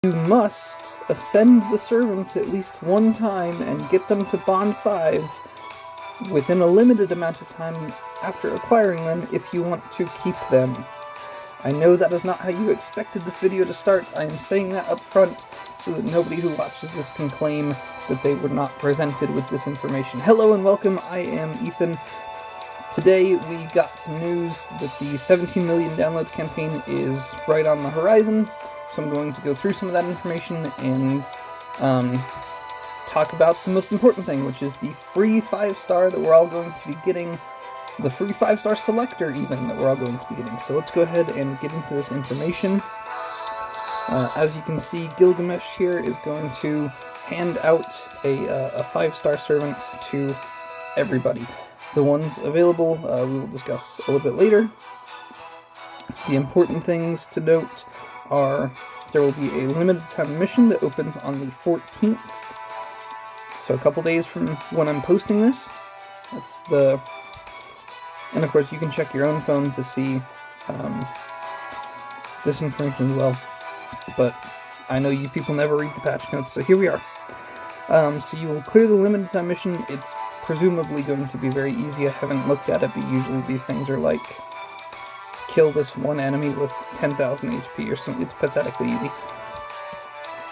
You must ascend the servant at least one time and get them to Bond 5 within a limited amount of time after acquiring them if you want to keep them. I know that is not how you expected this video to start. I am saying that up front so that nobody who watches this can claim that they were not presented with this information. Hello and welcome, I am Ethan. Today we got some news that the 17 million downloads campaign is right on the horizon. So I'm going to go through some of that information and talk about the most important thing, which is the free 5-star that we're all going to be getting, the free 5-star selector even that we're all going to be getting. So let's go ahead and get into this information. As you can see, Gilgamesh here is going to hand out a 5-star servant to everybody. The ones available we will discuss a little bit later. The important things to note are there will be a limited time mission that opens on the 14th, so a couple days from when I'm posting this. And of course you can check your own phone to see this information as well, but I know you people never read the patch notes, so here we are. So you will clear the limited time mission. It's presumably going to be very easy. I haven't looked at it, but usually these things are like, kill this one enemy with 10,000 HP or something. It's pathetically easy.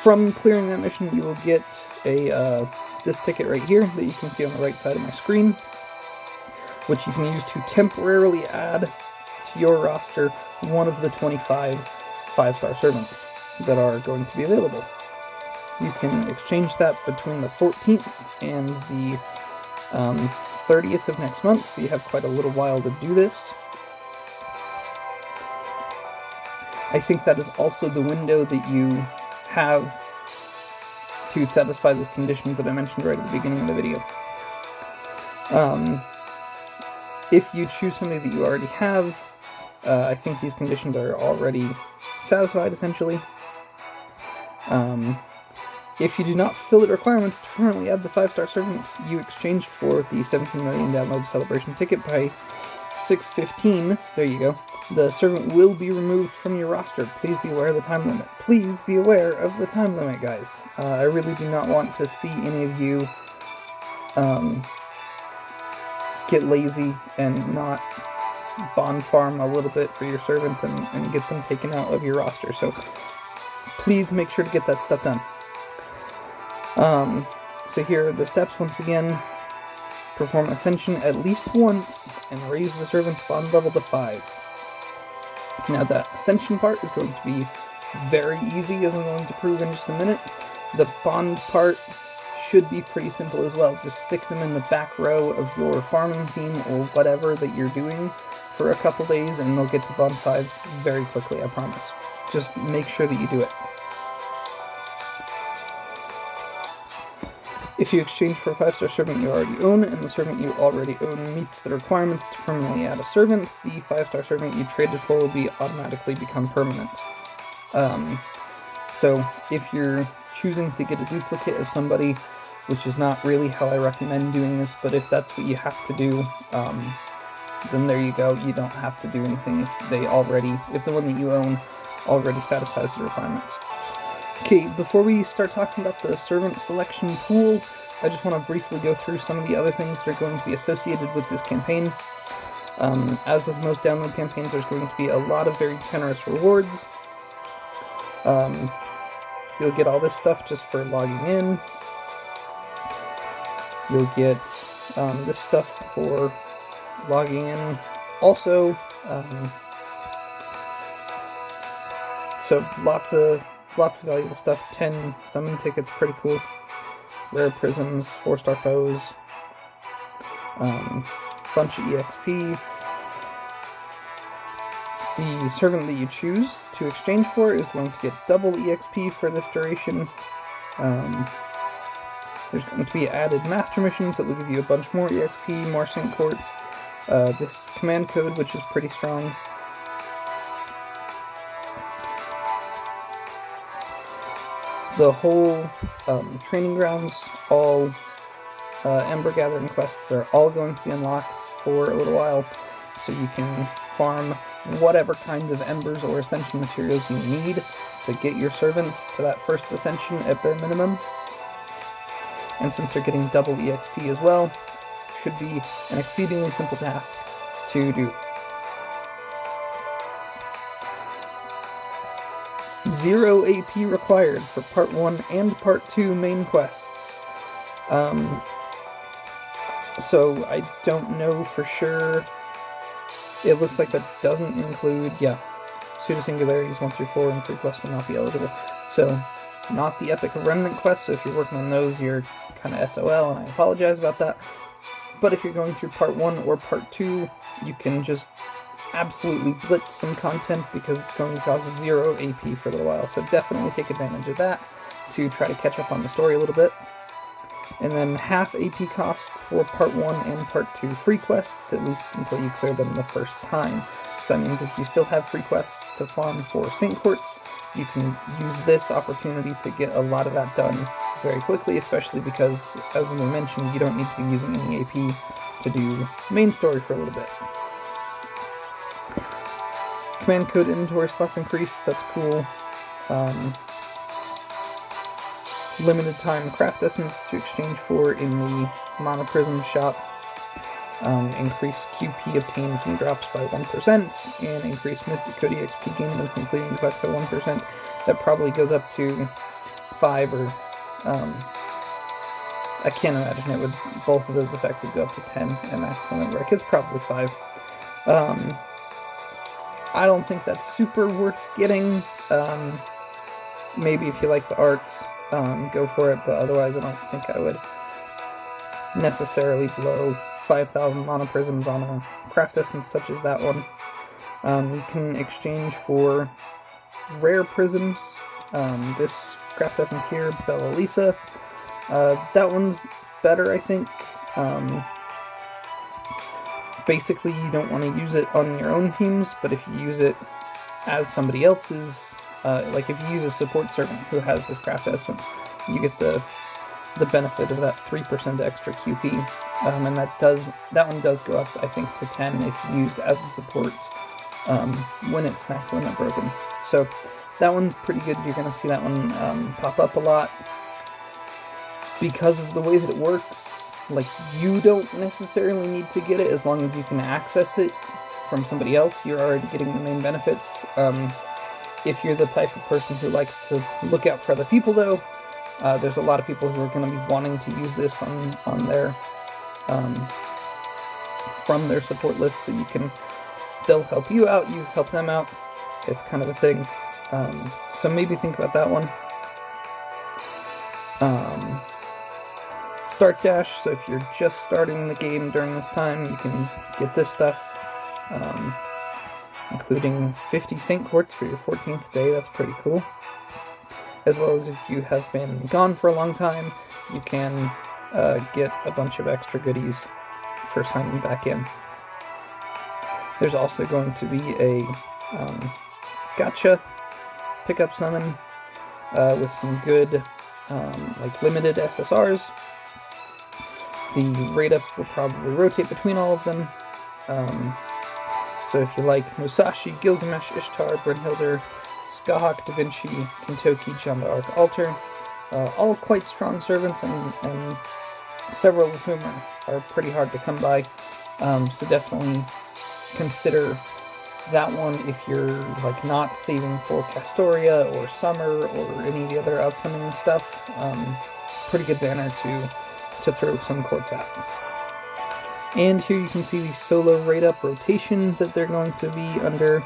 From clearing that mission, you will get this ticket right here that you can see on the right side of my screen, which you can use to temporarily add to your roster one of the 25 5-star servants that are going to be available. You can exchange that between the 14th and the 30th of next month, so you have quite a little while to do this. I think that is also the window that you have to satisfy those conditions that I mentioned right at the beginning of the video. If you choose somebody that you already have, I think these conditions are already satisfied, essentially. If you do not fulfill the requirements to currently add the 5-star servants you exchanged for the 17 million download celebration ticket by 6/15, there you go, the servant will be removed from your roster. Please be aware of the time limit. Please be aware of the time limit, guys. I really do not want to see any of you get lazy and not bond farm a little bit for your servant and get them taken out of your roster. So please make sure to get that stuff done. So here are the steps once again. Perform Ascension at least once, and raise the servant's bond level to 5. Now that Ascension part is going to be very easy, as I'm going to prove in just a minute. The bond part should be pretty simple as well. Just stick them in the back row of your farming team, or whatever that you're doing, for a couple days, and they'll get to bond 5 very quickly, I promise. Just make sure that you do it. If you exchange for a 5-star servant you already own, and the servant you already own meets the requirements to permanently add a servant, the 5-star servant you traded for will automatically become permanent. So if you're choosing to get a duplicate of somebody, which is not really how I recommend doing this, but if that's what you have to do, then there you go. You don't have to do anything if the one that you own already satisfies the requirements. Okay, before we start talking about the servant selection pool, I just want to briefly go through some of the other things that are going to be associated with this campaign. As with most download campaigns, there's going to be a lot of very generous rewards. You'll get all this stuff just for logging in. You'll get this stuff for logging in also. So lots of valuable stuff. 10 summon tickets, pretty cool. Rare prisms, 4-star foes, bunch of EXP. The servant that you choose to exchange for is going to get double EXP for this duration. There's going to be added master missions that will give you a bunch more EXP, more sync quartz, this command code, which is pretty strong. The whole training grounds, all Ember Gathering quests are all going to be unlocked for a little while, so you can farm whatever kinds of embers or ascension materials you need to get your servant to that first ascension at bare minimum. And since they're getting double EXP as well, should be an exceedingly simple task to do. 0 AP required for Part 1 and Part 2 main quests. So I don't know for sure. It looks like that doesn't include, Pseudo Singularities 1 through 4 and free quests will not be eligible. So, not the Epic of Remnant quests, so if you're working on those, you're kind of SOL, and I apologize about that. But if you're going through Part 1 or Part 2, you can just absolutely blitz some content because it's going to cause 0 AP for a little while. So definitely take advantage of that to try to catch up on the story a little bit. And then half AP cost for Part 1 and Part 2 free quests, at least until you clear them the first time. So that means if you still have free quests to farm for Saint Courts, you can use this opportunity to get a lot of that done very quickly, especially because, as we mentioned, you don't need to be using any AP to do main story for a little bit. Command code inventory slots increased, that's cool. Limited time craft essence to exchange for in the Mana Prism shop. Increase QP obtained from drops by 1%, and increase Mystic Code EXP gain when completing the quest by 1%. That probably goes up to 5 or, I can't imagine it would, both of those effects would go up to 10 and maximum wreck. It's probably 5. I don't think that's super worth getting. Maybe if you like the art, go for it, but otherwise I don't think I would necessarily blow 5,000 Mana Prisms on a craft essence such as that one. You can exchange for rare prisms. This craft essence here, Bella Lisa. That one's better, I think. Basically, you don't want to use it on your own teams, but if you use it as somebody else's, like if you use a support servant who has this craft essence, you get the benefit of that 3% extra QP, and that one does go up, I think, to 10 if used as a support when it's max limit broken. So that one's pretty good. You're going to see that one pop up a lot because of the way that it works. Like, you don't necessarily need to get it as long as you can access it from somebody else. You're already getting the main benefits. If you're the type of person who likes to look out for other people, though, there's a lot of people who are going to be wanting to use this on their from their support list, so they'll help you out, you help them out. It's kind of a thing. So maybe think about that one. Start dash, so if you're just starting the game during this time, you can get this stuff, including 50 Saint Courts for your 14th day. That's pretty cool. As well as if you have been gone for a long time, you can get a bunch of extra goodies for signing back in. There's also going to be a Gacha Pickup summon with some good like limited SSRs. The rate up will probably rotate between all of them. So if you like Musashi, Gilgamesh, Ishtar, Brynhildr, Skahak, Da Vinci, Kintoki, John the Arc Altar, all quite strong servants, and several of whom are pretty hard to come by. So definitely consider that one if you're like not saving for Castoria or Summer or any of the other upcoming stuff. Pretty good banner to throw some courts at. And here you can see the solo rate up rotation that they're going to be under.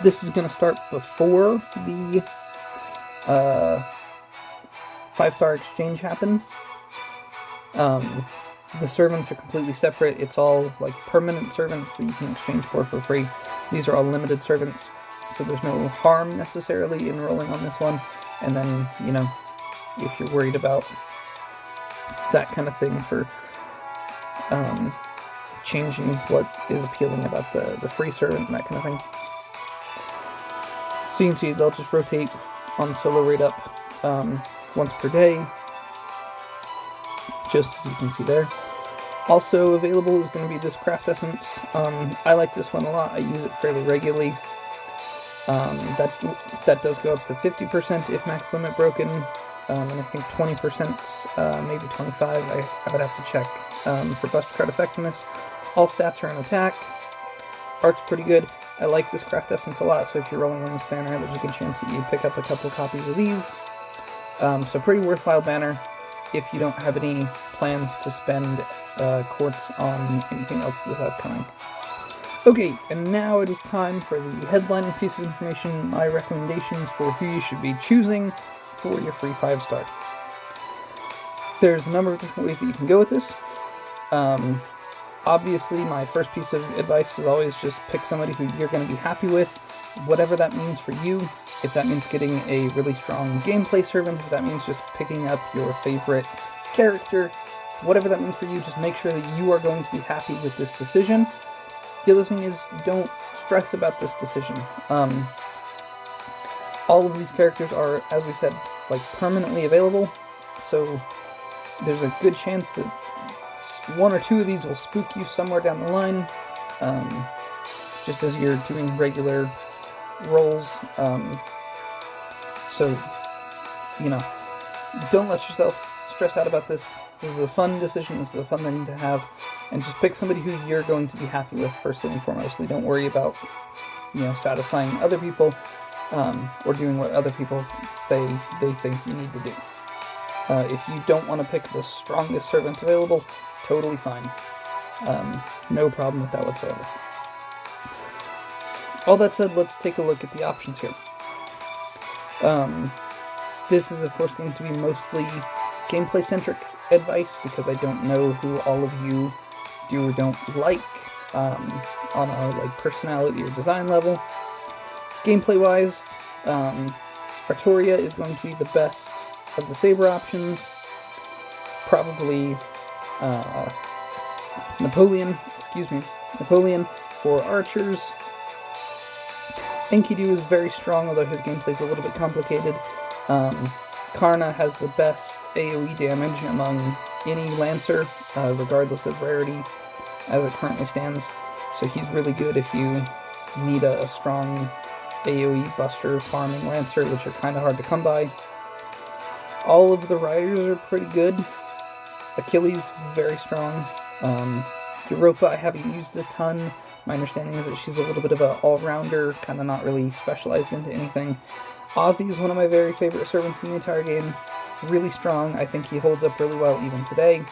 This is going to start before the 5-star exchange happens. The servants are completely separate. It's all like permanent servants that you can exchange for free. These are all limited servants, so there's no harm necessarily in rolling on this one. And then, you know, if you're worried about that kind of thing for changing what is appealing about the free servant and that kind of thing. So you can see they'll just rotate on solo rate up once per day, just as you can see there. Also available is going to be this craft essence. I like this one a lot. I use it fairly regularly. That does go up to 50% if max limit broken, and I think 20%, maybe 25, I would have to check, for Buster Card effectiveness. All stats are in attack. Art's pretty good. I like this craft essence a lot, so if you're rolling on this banner, there's a good chance that you pick up a couple copies of these. So pretty worthwhile banner if you don't have any plans to spend quartz on anything else that's upcoming. Okay, and now it is time for the headlining piece of information, my recommendations for who you should be choosing for your free 5-star. There's a number of different ways that you can go with this. Obviously, my first piece of advice is always just pick somebody who you're going to be happy with, whatever that means for you. If that means getting a really strong gameplay servant, if that means just picking up your favorite character, whatever that means for you, just make sure that you are going to be happy with this decision. The other thing is, don't stress about this decision. All of these characters are, as we said, like permanently available, so there's a good chance that one or two of these will spook you somewhere down the line, just as you're doing regular rolls. So, you know, don't let yourself stress out about this. This is a fun decision, this is a fun thing to have, and just pick somebody who you're going to be happy with first and foremostly. Don't worry about, you know, satisfying other people, or doing what other people say they think you need to do. If you don't want to pick the strongest servant available, totally fine. No problem with that whatsoever. All that said, let's take a look at the options here. This is, of course, going to be mostly gameplay-centric advice, because I don't know who all of you do or don't like on a personality or design level. Gameplay-wise, Artoria is going to be the best of the Saber options. Probably Napoleon for archers. Enkidu is very strong, although his gameplay is a little bit complicated. Karna has the best AoE damage among any Lancer, regardless of rarity, as it currently stands. So he's really good if you need a strong AoE buster farming Lancer, which are kind of hard to come by. All of the riders are pretty good. Achilles, very strong. Europa, I haven't used a ton. My understanding is that she's a little bit of an all-rounder, kind of not really specialized into anything. Ozzy is one of my very favorite servants in the entire game. Really strong. I think he holds up really well even today.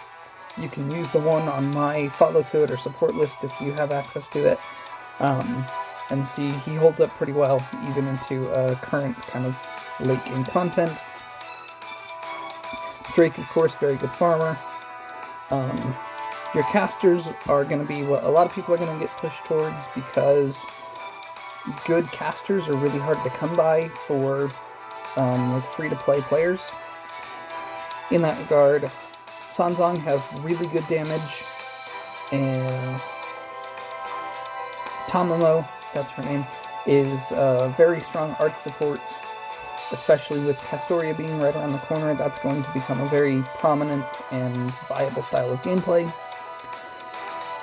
You can use the one on my follow code or support list if you have access to it. And see, he holds up pretty well, even into current kind of late game content. Drake, of course, very good farmer. Your casters are going to be what a lot of people are going to get pushed towards, because good casters are really hard to come by for free-to-play players. In that regard, Sanzong has really good damage, and Tamamo, that's her name, is very strong art support, especially with Castoria being right around the corner. That's going to become a very prominent and viable style of gameplay.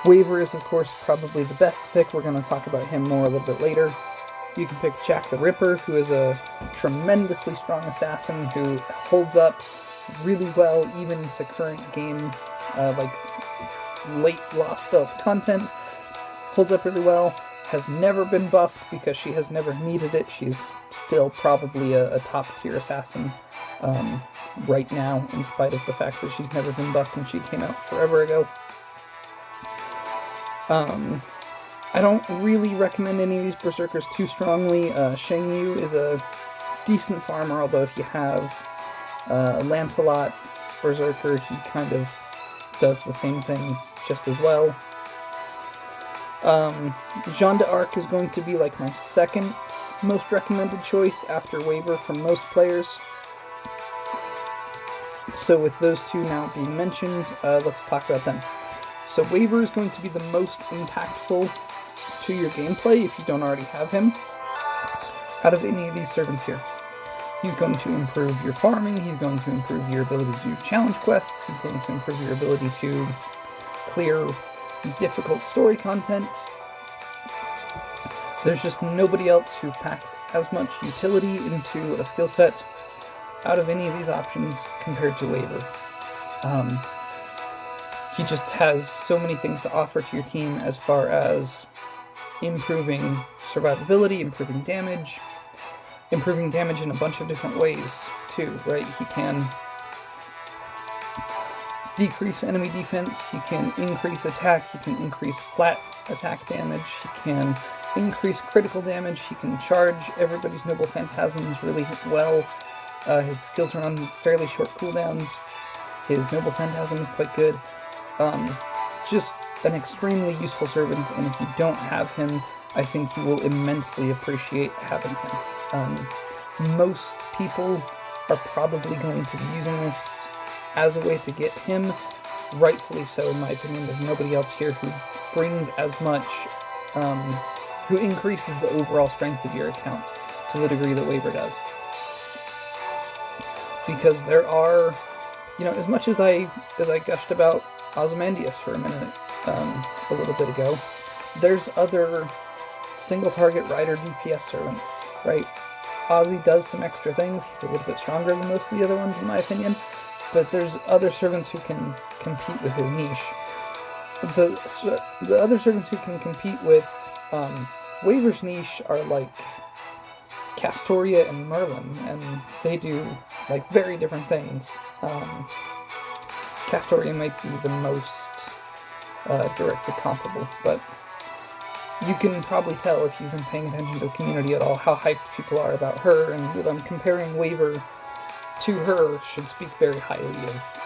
Waver is, of course, probably the best pick. We're going to talk about him more a little bit later. You can pick Jack the Ripper, who is a tremendously strong assassin who holds up really well even to current game, late Lost Belt content. Holds up really well. Has never been buffed because she has never needed it. She's still probably a top-tier assassin right now, in spite of the fact that she's never been buffed and she came out forever ago. I don't really recommend any of these Berserkers too strongly. Shang Yu is a decent farmer, although if you have Lancelot Berserker, he kind of does the same thing just as well. Jeanne d'Arc is going to be like my second most recommended choice after Waver from most players. So with those two now being mentioned, let's talk about them. So Waver is going to be the most impactful to your gameplay if you don't already have him out of any of these servants here. He's going to improve your farming, he's going to improve your ability to do challenge quests, he's going to improve your ability to clear difficult story content. There's just nobody else who packs as much utility into a skill set out of any of these options compared to Waver. He just has so many things to offer to your team as far as improving survivability, improving damage in a bunch of different ways too, right? He can decrease enemy defense, he can increase attack, he can increase flat attack damage, he can increase critical damage, he can charge everybody's Noble Phantasms really well. His skills are on fairly short cooldowns. His Noble Phantasm is quite good. Just an extremely useful servant, and if you don't have him, I think you will immensely appreciate having him. Most people are probably going to be using this as a way to get him, rightfully so in my opinion. There's nobody else here who brings as much, who increases the overall strength of your account to the degree that Waver does. Because there are, as much as I gushed about Ozymandias for a minute, a little bit ago, there's other single target rider DPS servants, right? Ozzy does some extra things, he's a little bit stronger than most of the other ones in my opinion, but there's other servants who can compete with his niche. The other servants who can compete with Waver's niche are like Castoria and Merlin, and they do like very different things. Castoria might be the most directly comparable, but you can probably tell if you've been paying attention to the community at all how hyped people are about her, and comparing Waver to her should speak very highly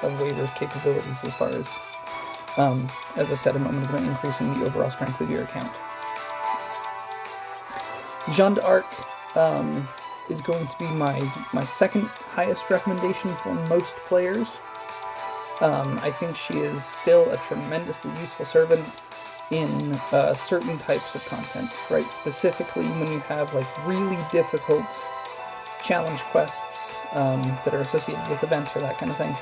of Waver's capabilities as far as I said a moment ago, increasing the overall strength of your account. Jeanne d'Arc is going to be my second highest recommendation for most players. I think she is still a tremendously useful servant in certain types of content, right? Specifically when you have like really difficult challenge quests that are associated with events or that kind of thing,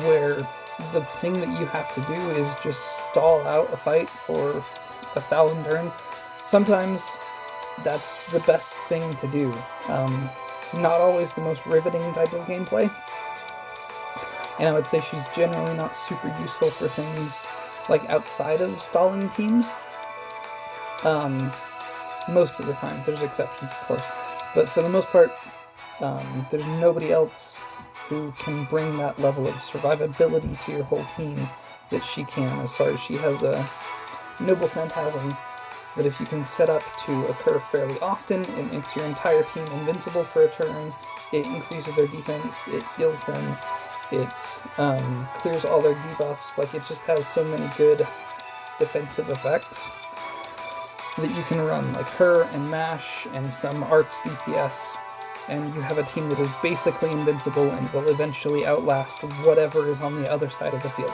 where the thing that you have to do is just stall out a fight for 1,000 turns. Sometimes that's the best thing to do. Not always the most riveting type of gameplay, and I would say she's generally not super useful for things like outside of stalling teams. Most of the time. There's exceptions, of course. But for the most part, there's nobody else who can bring that level of survivability to your whole team that she can, as far as she has a Noble Phantasm that if you can set up to occur fairly often, it makes your entire team invincible for a turn, it increases their defense, it heals them, it clears all their debuffs. Like, it just has so many good defensive effects that you can run, like her and MASH and some Arts DPS, and you have a team that is basically invincible and will eventually outlast whatever is on the other side of the field.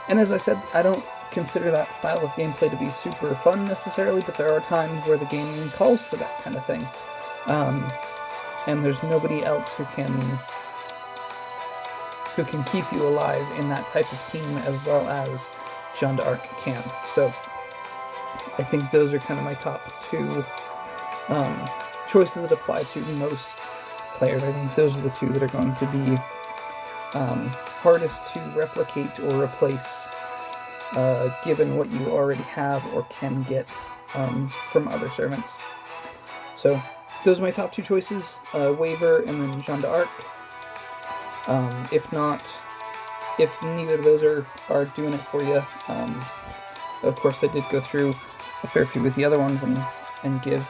And as I said, I don't consider that style of gameplay to be super fun necessarily, but there are times where the game calls for that kind of thing. And there's nobody else who can keep you alive in that type of team as well as Jeanne d'Arc can. So I think those are kind of my top two choices that apply to most players. I think those are the two that are going to be hardest to replicate or replace, given what you already have or can get from other servants. So those are my top two choices, Waver and then Jeanne d'Arc. If neither of those are doing it for you, of course I did go through a fair few with the other ones and give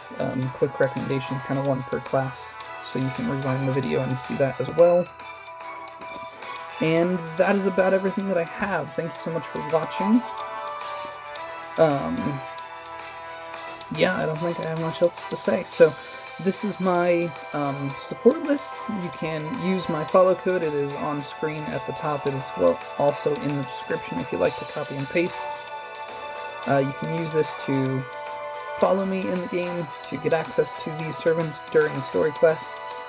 quick recommendations, kind of one per class, so you can rewind the video and see that as well. And that is about everything that I have. Thank you so much for watching. Yeah, I don't think I have much else to say. So this is my support list. You can use my follow code. It is on screen at the top. It is also in the description if you'd like to copy and paste. You can use this to follow me in the game, to get access to these servants during story quests.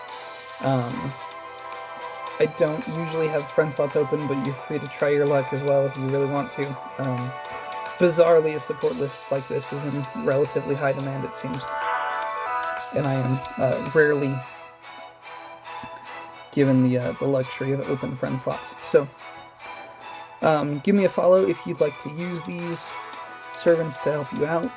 I don't usually have friend slots open, but you're free to try your luck as well if you really want to. bizarrely, a support list like this is in relatively high demand, it seems. And I am rarely given the luxury of open friend slots. So, give me a follow if you'd like to use these servants to help you out.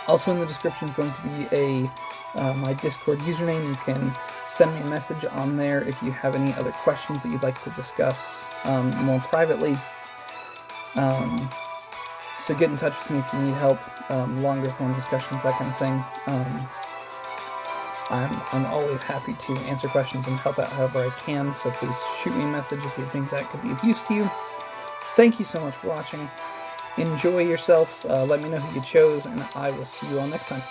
Also in the description is going to be my Discord username. You can send me a message on there if you have any other questions that you'd like to discuss more privately. So get in touch with me if you need help, longer form discussions, that kind of thing. I'm always happy to answer questions and help out however I can, so please shoot me a message if you think that could be of use to you. Thank you so much for watching. Enjoy yourself, let me know who you chose, and I will see you all next time.